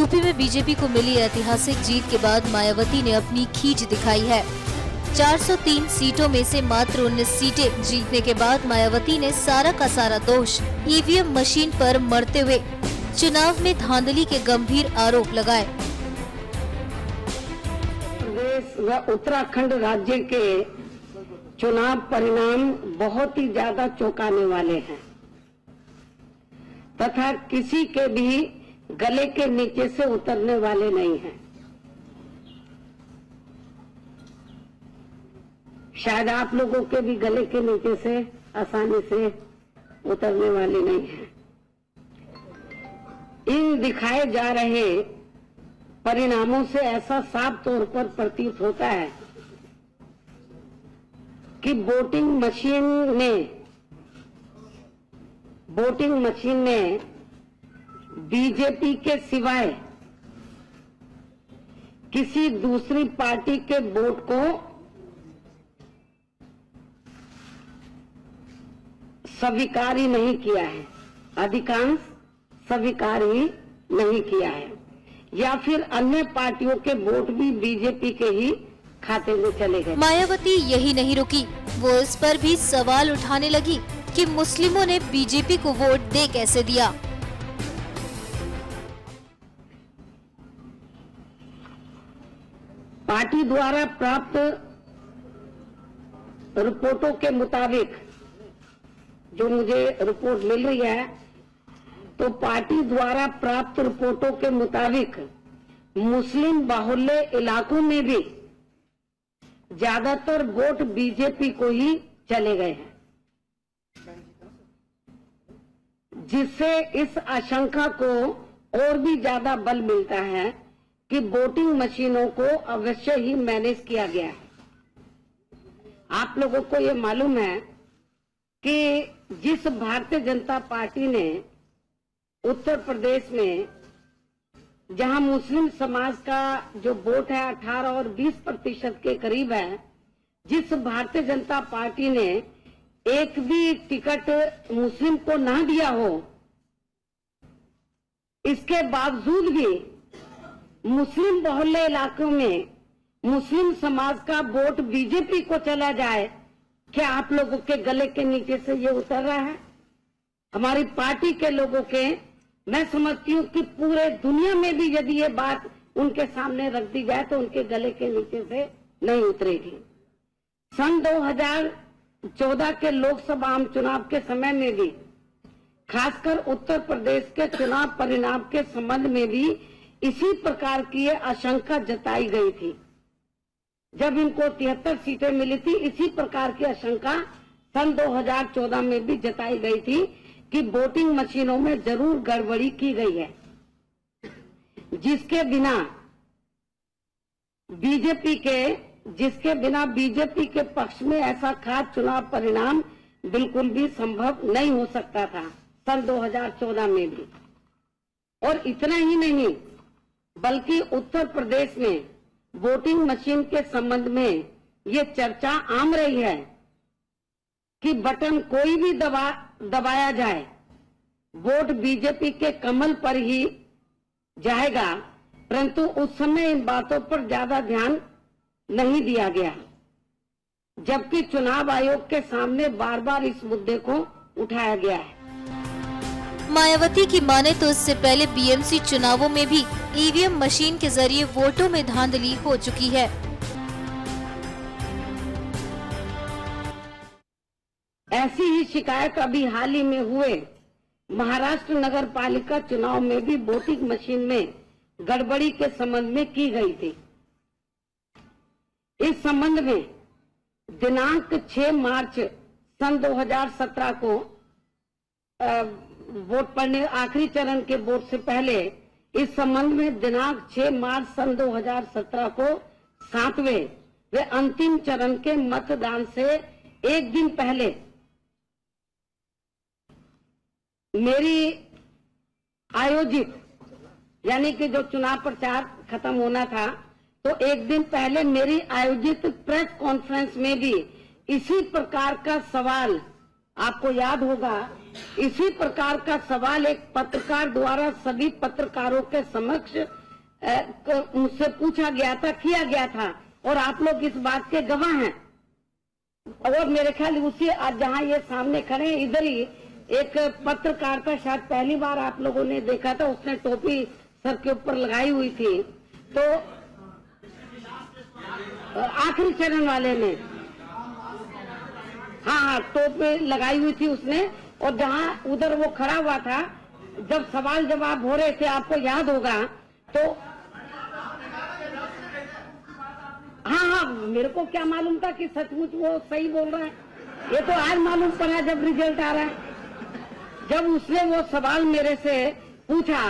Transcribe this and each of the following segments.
UP में BJP को मिली ऐतिहासिक जीत के बाद मायावती ने अपनी खींच दिखाई है। 403 सीटों में से मात्र 19 सीटें जीतने के बाद मायावती ने सारा का सारा दोष ईवीएम मशीन पर मढ़ते हुए चुनाव में धांधली के गंभीर आरोप लगाए। प्रदेश व उत्तराखंड राज्य के चुनाव परिणाम बहुत ही ज्यादा चौंकाने वाले हैं तथा किसी के भी गले के नीचे से उतरने वाले नहीं हैं। शायद आप लोगों के भी गले के नीचे से आसानी से उतरने वाले नहीं हैं। इन दिखाए जा रहे परिणामों से ऐसा साफ तौर पर प्रतीत होता है कि वोटिंग मशीन ने बीजेपी के सिवाय किसी दूसरी पार्टी के वोट को स्वीकार ही नहीं किया है, अधिकांश स्वीकार ही नहीं किया है, या फिर अन्य पार्टियों के वोट भी बीजेपी के ही खाते में चले गए। मायावती यही नहीं रुकी, वो इस पर भी सवाल उठाने लगी कि मुस्लिमों ने बीजेपी को वोट दे कैसे दिया। पार्टी द्वारा प्राप्त रिपोर्टों के मुताबिक, जो मुझे रिपोर्ट मिल रही है, तो पार्टी द्वारा प्राप्त रिपोर्टों के मुताबिक मुस्लिम बाहुल्य इलाकों में भी ज्यादातर वोट बीजेपी को ही चले गए हैं, जिससे इस आशंका को और भी ज्यादा बल मिलता है कि वोटिंग मशीनों को अवश्य ही मैनेज किया गया है। आप लोगों को ये मालूम है कि जिस भारतीय जनता पार्टी ने उत्तर प्रदेश में, जहां मुस्लिम समाज का जो वोट है 18 और 20% के करीब है, जिस भारतीय जनता पार्टी ने एक भी टिकट मुस्लिम को ना दिया हो, इसके बावजूद भी मुस्लिम बहुल्य इलाकों में मुस्लिम समाज का वोट बीजेपी को चला जाए, क्या आप लोगों के गले के नीचे से ये उतर रहा है? हमारी पार्टी के लोगों के, मैं समझती हूँ कि पूरे दुनिया में भी यदि ये बात उनके सामने रख दी जाए तो उनके गले के नीचे से नहीं उतरेगी। सन 2014 के लोकसभा आम चुनाव के समय में भी, खासकर उत्तर प्रदेश के चुनाव परिणाम के संबंध में भी इसी प्रकार की आशंका जताई गई थी। जब इनको 73 सीटें मिली थी, इसी प्रकार की आशंका सन 2014 में भी जताई गई थी कि वोटिंग मशीनों में जरूर गड़बड़ी की गई है, जिसके बिना बीजेपी के पक्ष में ऐसा खास चुनाव परिणाम बिल्कुल भी संभव नहीं हो सकता था सन 2014 में भी। और इतना ही नहीं, बल्कि उत्तर प्रदेश में वोटिंग मशीन के संबंध में ये चर्चा आम रही है कि बटन कोई भी दबाया जाए, वोट बीजेपी के कमल पर ही जाएगा, परंतु उस समय इन बातों पर ज्यादा ध्यान नहीं दिया गया, जबकि चुनाव आयोग के सामने बार बार इस मुद्दे को उठाया गया है। मायावती की माने तो इससे पहले बीएमसी चुनावों में भी ईवीएम मशीन के जरिए वोटों में धांधली हो चुकी है। ऐसी ही शिकायत अभी हाल ही में हुए महाराष्ट्र नगर पालिका चुनाव में भी वोटिंग मशीन में गड़बड़ी के संबंध में की गई थी। इस संबंध में दिनांक 6 मार्च सन 2017 को वोट पड़ने, आखिरी चरण के वोट से पहले, इस संबंध में दिनांक 6 मार्च सन 2017 को 7वें व अंतिम चरण के मतदान से एक दिन पहले मेरी आयोजित, यानी कि जो चुनाव प्रचार खत्म होना था, तो एक दिन पहले मेरी आयोजित प्रेस कॉन्फ्रेंस में भी इसी प्रकार का सवाल, आपको याद होगा, इसी प्रकार का सवाल एक पत्रकार द्वारा सभी पत्रकारों के समक्ष मुझसे पूछा गया था, किया गया था, और आप लोग इस बात के गवाह हैं। और मेरे ख्याल उसी आज जहाँ ये सामने खड़े हैं, इधर ही एक पत्रकार था, शायद पहली बार आप लोगों ने देखा था, उसने टोपी सर के ऊपर लगाई हुई थी, तो आखिरी चरण वाले ने, हाँ टोपी लगाई हुई थी उसने, और जहाँ उधर वो खड़ा हुआ था, जब सवाल जवाब हो रहे थे, आपको याद होगा, तो हाँ मेरे को क्या मालूम था कि सचमुच वो सही बोल रहा है, ये तो आज मालूम पड़ा जब रिजल्ट आ रहा है। जब उसने वो सवाल मेरे से पूछा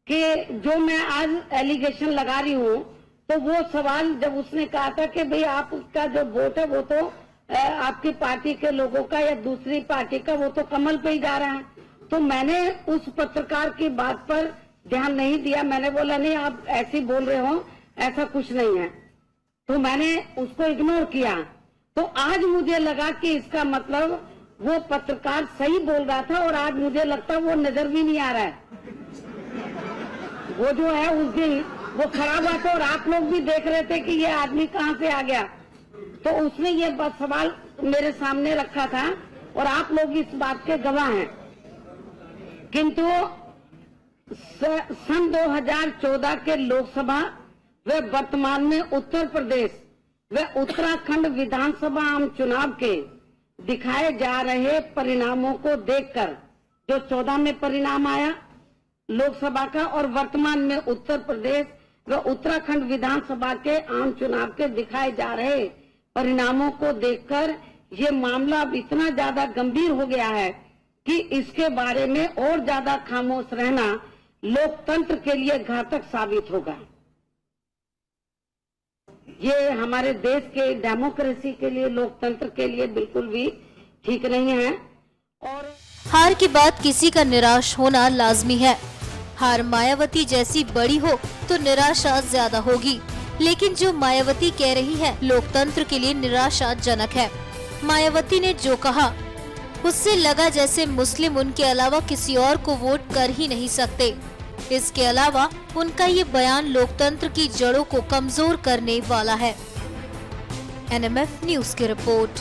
कि जो मैं आज एलिगेशन लगा रही हूँ, तो वो सवाल जब उसने कहा था कि भाई आपका जो वोट है वो तो आपकी पार्टी के लोगों का या दूसरी पार्टी का, वो तो कमल पे ही जा रहा है, तो मैंने उस पत्रकार की बात पर ध्यान नहीं दिया। मैंने बोला नहीं, आप ऐसे बोल रहे हो, ऐसा कुछ नहीं है, तो मैंने उसको इग्नोर किया। तो आज मुझे लगा कि इसका मतलब वो पत्रकार सही बोल रहा था, और आज मुझे लगता है वो नजर भी नहीं आ रहा है। वो जो है उस दिन वो खड़ा हुआ था और आप लोग भी देख रहे थे कि ये आदमी कहाँ से आ गया, तो उसने ये सवाल मेरे सामने रखा था, और आप लोग इस बात के गवाह हैं। किंतु सन 2014 के लोकसभा व वर्तमान में उत्तर प्रदेश व उत्तराखंड विधानसभा आम चुनाव के दिखाए जा रहे परिणामों को देखकर, जो 14 में परिणाम आया लोकसभा का, और वर्तमान में उत्तर प्रदेश व उत्तराखंड विधानसभा के आम चुनाव के दिखाए जा रहे परिणामों को देखकर ये मामला अब इतना ज्यादा गंभीर हो गया है कि इसके बारे में और ज्यादा खामोश रहना लोकतंत्र के लिए घातक साबित होगा। ये हमारे देश के डेमोक्रेसी के लिए, लोकतंत्र के लिए बिल्कुल भी ठीक नहीं है। और हार के बाद किसी का निराश होना लाजमी है। हार मायावती जैसी बड़ी हो तो निराशा ज्यादा होगी, लेकिन जो मायावती कह रही है लोकतंत्र के लिए निराशाजनक है। मायावती ने जो कहा उससे लगा जैसे मुस्लिम उनके अलावा किसी और को वोट कर ही नहीं सकते। इसके अलावा उनका ये बयान लोकतंत्र की जड़ों को कमजोर करने वाला है। NMF न्यूज की रिपोर्ट।